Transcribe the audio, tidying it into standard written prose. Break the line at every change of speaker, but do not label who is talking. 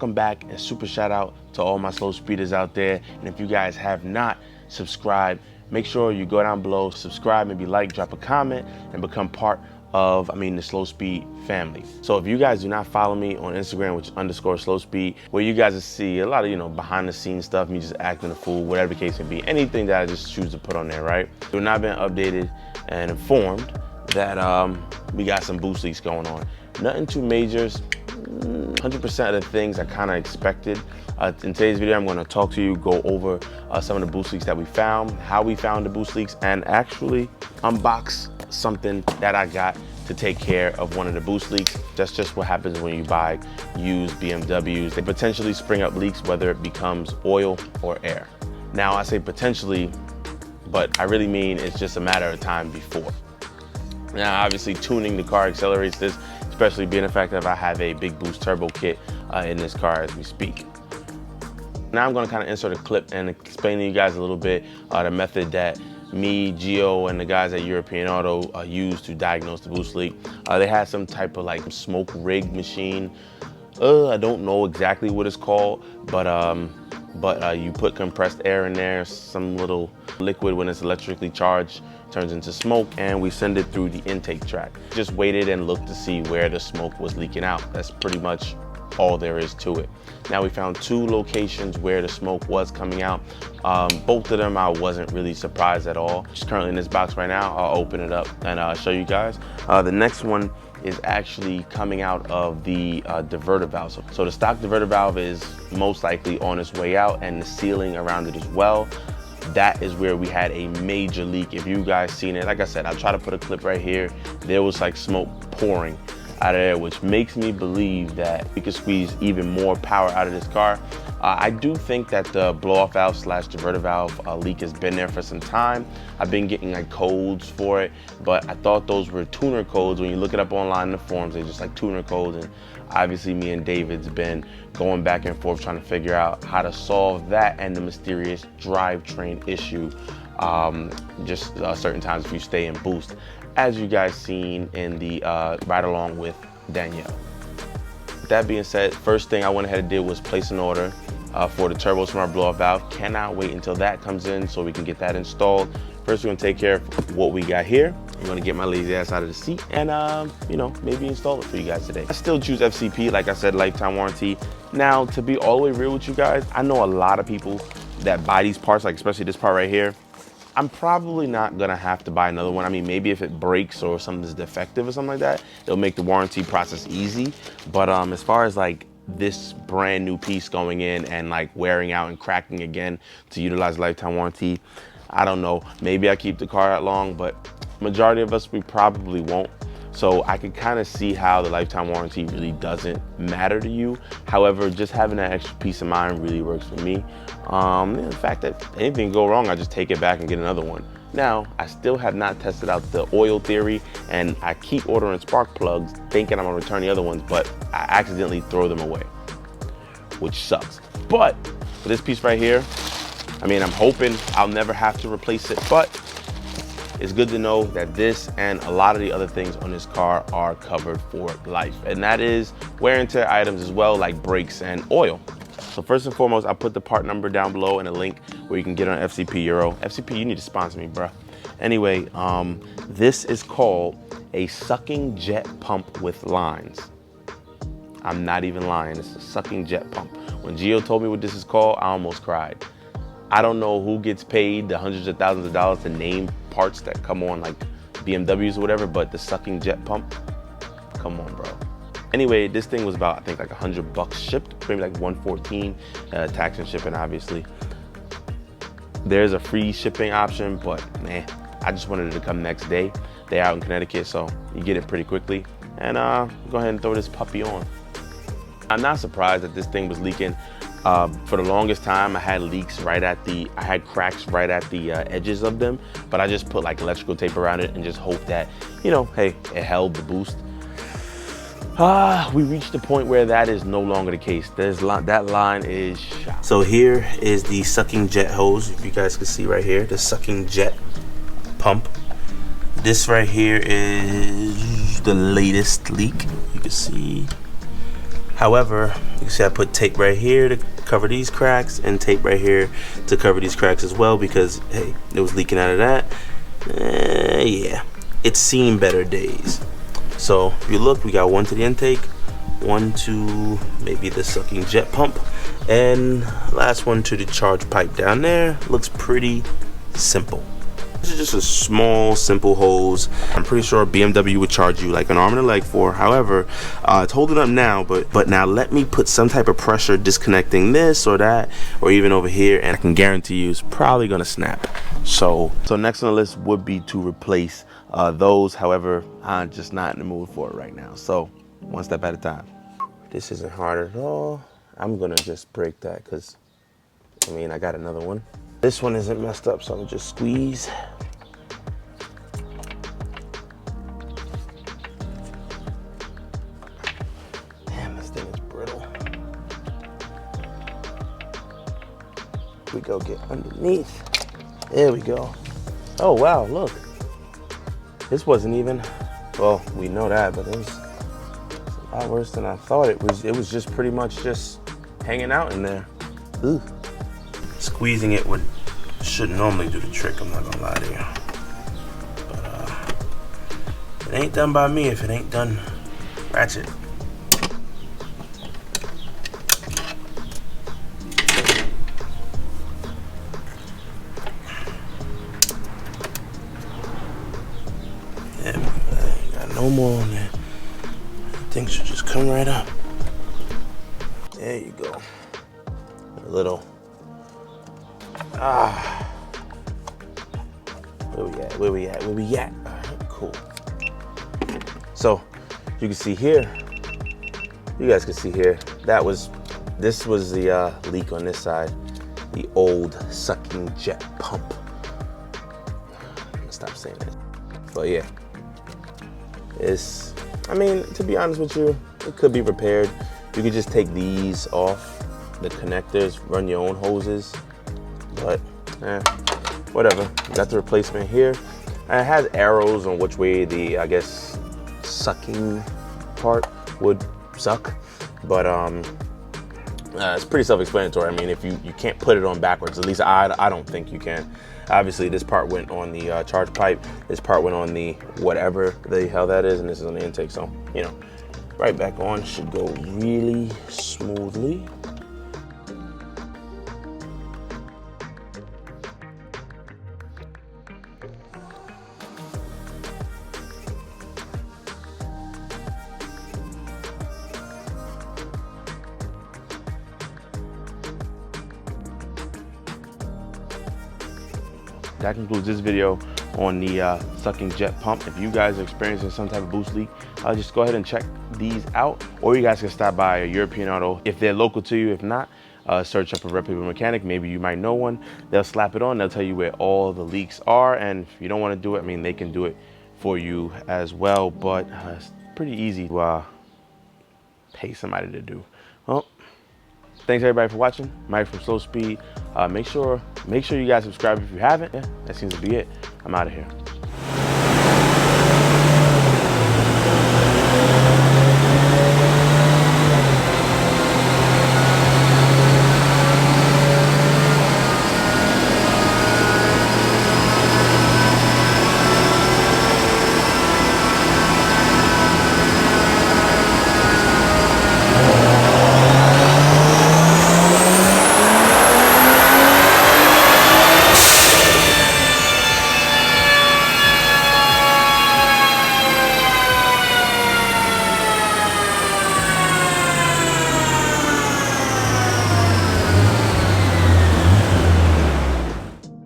welcome back and super shout out to all my slow speeders out there. And if you guys have not subscribed, make sure you go down below, subscribe, maybe like, drop a comment, and become part of, the slow speed family. So if you guys do not follow me on Instagram, which is _slow speed, where you guys will see a lot of, behind the scenes stuff, me just acting a fool, whatever the case may be, anything that I just choose to put on there, right? We've not been updated and informed that we got some boost leaks going on. Nothing too majors. 100% of the things I kind of expected. In today's video, I'm going to talk to you, go over some of the boost leaks that we found, how we found the boost leaks, and actually unbox something that I got to take care of one of the boost leaks. That's just what happens when you buy used BMWs. They potentially spring up leaks, whether it becomes oil or air. Now, I say potentially, but I really mean it's just a matter of time before. Now, obviously, tuning the car accelerates this, especially being the fact that I have a big boost turbo kit in this car as we speak. Now I'm going to kind of insert a clip and explain to you guys a little bit the method that me, Gio, and the guys at European Auto used to diagnose the boost leak. They had some type of like smoke rig machine. I don't know exactly what it's called, but you put compressed air in there, some little liquid when it's electrically charged turns into smoke, and we send it through the intake track. Just waited and looked to see where the smoke was leaking out. That's pretty much all there is to it. Now we found 2 locations where the smoke was coming out. Both of them I wasn't really surprised at all. Just currently in this box right now. I'll open it up and show you guys. The next one is actually coming out of the diverter valve. So the stock diverter valve is most likely on its way out, and the sealing around it as well. That is where we had a major leak. If you guys seen it, like I said, I'll try to put a clip right here. There was like smoke pouring out of there, which makes me believe that we could squeeze even more power out of this car. I do think that the blow-off valve / diverter valve leak has been there for some time. I've been getting like codes for it, but I thought those were tuner codes. When you look it up online in the forums, they're just like tuner codes. And obviously me and David's been going back and forth trying to figure out how to solve that and the mysterious drivetrain issue. Just certain times if you stay in boost, as you guys seen in the ride along with Danielle. With that being said, first thing I went ahead and did was place an order for the turbos from our blow-off valve. Cannot wait until that comes in so we can get that installed. First, we're gonna take care of what we got here. I'm gonna get my lazy ass out of the seat and maybe install it for you guys today. I still choose FCP, like I said, lifetime warranty. Now, to be all the way real with you guys, I know a lot of people that buy these parts, like especially this part right here. I'm probably not gonna have to buy another one. Maybe if it breaks or something's defective or something like that, it'll make the warranty process easy. But as far as like this brand new piece going in and like wearing out and cracking again to utilize lifetime warranty, I don't know. Maybe I keep the car that long, but majority of us, we probably won't. So I can kind of see how the lifetime warranty really doesn't matter to you. However, just having that extra peace of mind really works for me. The fact that anything can go wrong, I just take it back and get another one. Now, I still have not tested out the oil theory, and I keep ordering spark plugs thinking I'm gonna return the other ones, but I accidentally throw them away, which sucks. But for this piece right here, I'm hoping I'll never have to replace it, but it's good to know that this and a lot of the other things on this car are covered for life. And that is wear and tear items as well, like brakes and oil. So first and foremost, I'll put the part number down below and a link where you can get on FCP Euro. FCP, you need to sponsor me, bruh. Anyway, this is called a sucking jet pump with lines. I'm not even lying, it's a sucking jet pump. When Gio told me what this is called, I almost cried. I don't know who gets paid the hundreds of thousands of dollars to name parts that come on like BMWs or whatever, but the sucking jet pump, come on, bro. Anyway, this thing was about, I think like $100 shipped, maybe like 114, tax and shipping, obviously. There's a free shipping option, but man, I just wanted it to come next day. They're out in Connecticut, so you get it pretty quickly. And go ahead and throw this puppy on. I'm not surprised that this thing was leaking. For the longest time, I had leaks I had cracks right at the edges of them, but I just put like electrical tape around it and just hope that, hey, it held the boost. We reached the point where that is no longer the case. That line is shot. So here is the sucking jet hose. If you guys can see right here, the sucking jet pump. This right here is the latest leak. You can see However, you can see I put tape right here to cover these cracks and tape right here to cover these cracks as well because, hey, it was leaking out of that. Yeah, it's seen better days. So if you look, we got one to the intake, one to maybe the sucking jet pump, and last one to the charge pipe down there. Looks pretty simple. This is just a small, simple hose. I'm pretty sure BMW would charge you like an arm and a leg for. However, it's holding up now, but now let me put some type of pressure disconnecting this or that, or even over here, and I can guarantee you it's probably gonna snap. So next on the list would be to replace those. However, I'm just not in the mood for it right now. So one step at a time. This isn't hard at all. I'm gonna just break that because, I mean, I got another one. This one isn't messed up, so I'm just squeeze. Damn, this thing is brittle. We go get underneath. There we go. Oh wow, look. This wasn't even, well, we know that, but it was a lot worse than I thought it was. It was just pretty much just hanging out in there. Ooh. Squeezing it shouldn't normally do the trick, I'm not gonna lie to you. But it ain't done by me if it ain't done ratchet. Yeah, I ain't got no more on there. Things should just come right up. There you go. A little. Where we at? All right, cool. So you can see here, you guys can see here, this was the leak on this side, the old sucking jet pump. I'm gonna stop saying that. But yeah, I mean, to be honest with you, it could be repaired. You could just take these off, the connectors, run your own hoses. But whatever, got the replacement here. And it has arrows on which way the, I guess, sucking part would suck. But it's pretty self-explanatory. I mean, if you can't put it on backwards, at least I don't think you can. Obviously, this part went on the charge pipe. This part went on the whatever the hell that is, and this is on the intake. So, you know, right back on should go really smoothly. That concludes this video on the sucking jet pump. If you guys are experiencing some type of boost leak, just go ahead and check these out. Or you guys can stop by a European Auto if they're local to you. If not, search up a reputable mechanic. Maybe you might know one. They'll slap it on. They'll tell you where all the leaks are. And if you don't want to do it, I mean, they can do it for you as well. But it's pretty easy to pay somebody to do. Well, thanks everybody for watching. Mike from Slow Speed. Make sure you guys subscribe if you haven't. Yeah, that seems to be it. I'm out of here.